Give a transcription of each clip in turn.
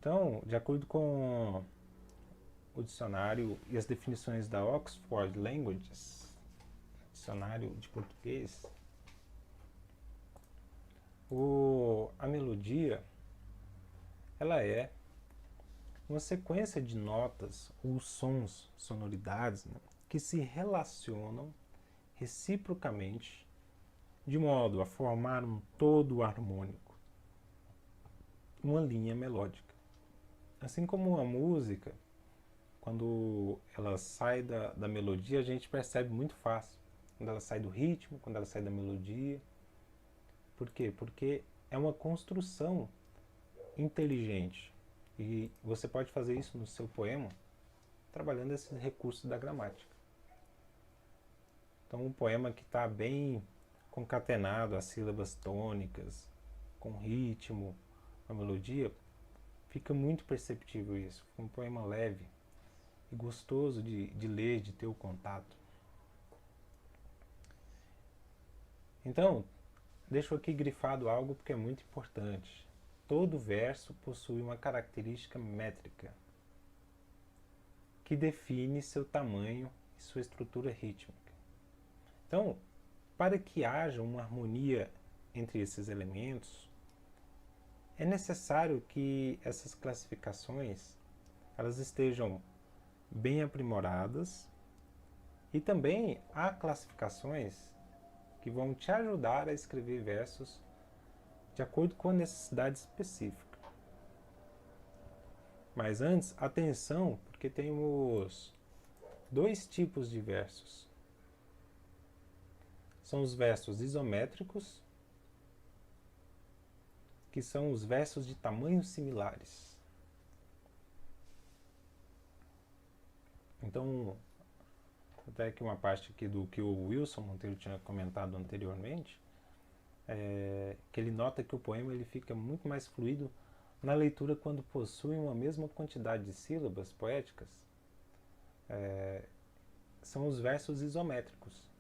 Então, de acordo com o dicionário e as definições da Oxford Languages, dicionário de português, a melodia ela é uma sequência de notas ou sons, sonoridades, né, que se relacionam reciprocamente de modo a formar um todo harmônico, uma linha melódica. Assim como uma música, quando ela sai da melodia, a gente percebe muito fácil. Quando ela sai do ritmo, quando ela sai da melodia. Por quê? Porque é uma construção inteligente. E você pode fazer isso no seu poema trabalhando esses recursos da gramática. Então, um poema que está bem concatenado às sílabas tônicas, com ritmo, com a melodia, fica muito perceptível isso. Um poema leve e gostoso de ler, de ter o contato. Então, deixo aqui grifado algo porque é muito importante. Todo verso possui uma característica métrica que define seu tamanho e sua estrutura rítmica. Então, para que haja uma harmonia entre esses elementos, é necessário que essas classificações elas estejam bem aprimoradas e também há classificações que vão te ajudar a escrever versos de acordo com a necessidade específica. Mas antes, atenção, porque temos dois tipos de versos. São os versos isométricos, que são os versos de tamanhos similares. Então, até que uma parte aqui do que o Wilson Monteiro tinha comentado anteriormente, que ele nota que o poema ele fica muito mais fluido na leitura quando possui uma mesma quantidade de sílabas poéticas. São os versos isométricos,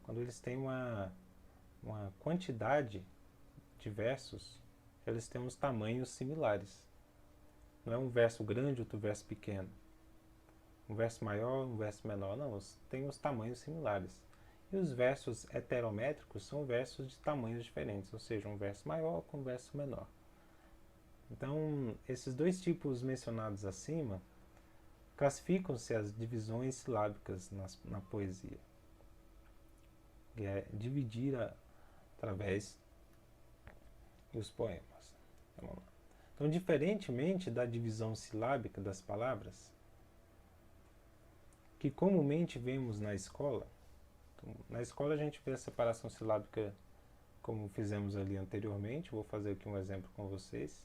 quando eles têm uma quantidade de versos, eles têm uns tamanhos similares. Não é um verso grande, outro verso pequeno. Um verso maior, um verso menor. Não, tem os tamanhos similares. E os versos heterométricos são versos de tamanhos diferentes, ou seja, um verso maior com um verso menor. Então, esses dois tipos mencionados acima classificam-se as divisões silábicas na poesia. Que é dividir através dos poemas. Então, diferentemente da divisão silábica das palavras, que comumente vemos na escola, então, na escola a gente vê a separação silábica como fizemos ali anteriormente, vou fazer aqui um exemplo com vocês.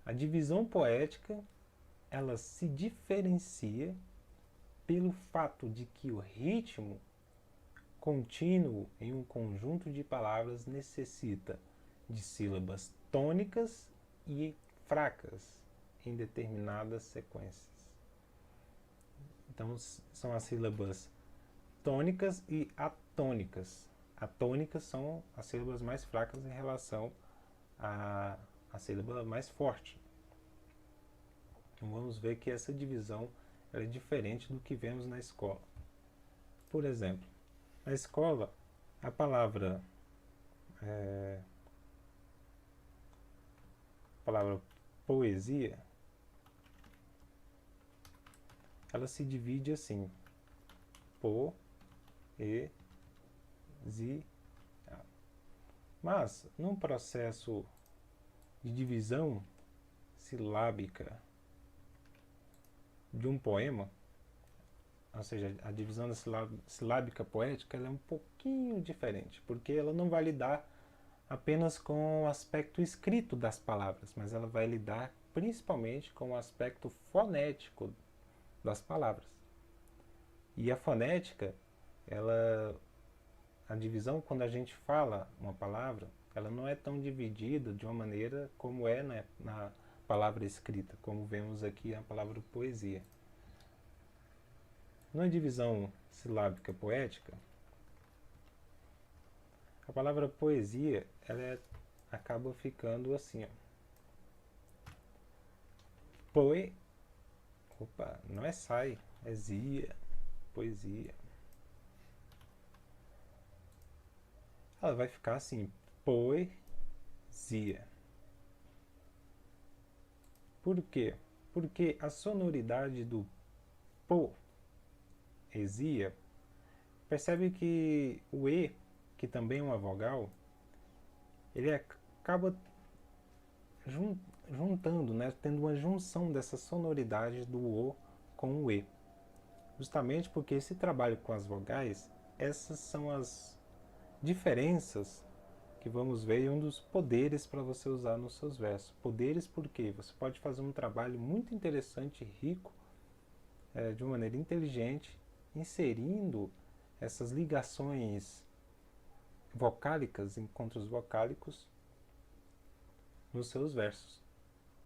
A divisão poética, ela se diferencia pelo fato de que o ritmo contínuo em um conjunto de palavras necessita de sílabas tônicas e fracas em determinadas sequências. Então, são as sílabas tônicas e atônicas. Atônicas são as sílabas mais fracas em relação à sílaba mais forte. Então, vamos ver que essa divisão é diferente do que vemos na escola. Por exemplo, na escola, a palavra poesia, ela se divide assim: po, e, zi. Mas, num processo de divisão silábica de um poema, ou seja, a divisão da silábica poética ela é um pouquinho diferente, porque ela não vai lidar apenas com o aspecto escrito das palavras, mas ela vai lidar principalmente com o aspecto fonético das palavras. E a fonética, a divisão quando a gente fala uma palavra, ela não é tão dividida de uma maneira como é na palavra escrita, como vemos aqui na palavra poesia. Na divisão silábica poética, a palavra poesia ela acaba ficando assim, ó. Poe... Opa, não é sai, é zia. Poesia. Ela vai ficar assim, poesia. Por quê? Porque a sonoridade do poesia, percebe que o E, que também é uma vogal, ele acaba juntando, né, tendo uma junção dessa sonoridade do O com o E. Justamente porque esse trabalho com as vogais, essas são as diferenças que vamos ver e um dos poderes para você usar nos seus versos. Poderes porque você pode fazer um trabalho muito interessante e rico, de uma maneira inteligente, inserindo essas ligações vocálicas, encontros vocálicos nos seus versos.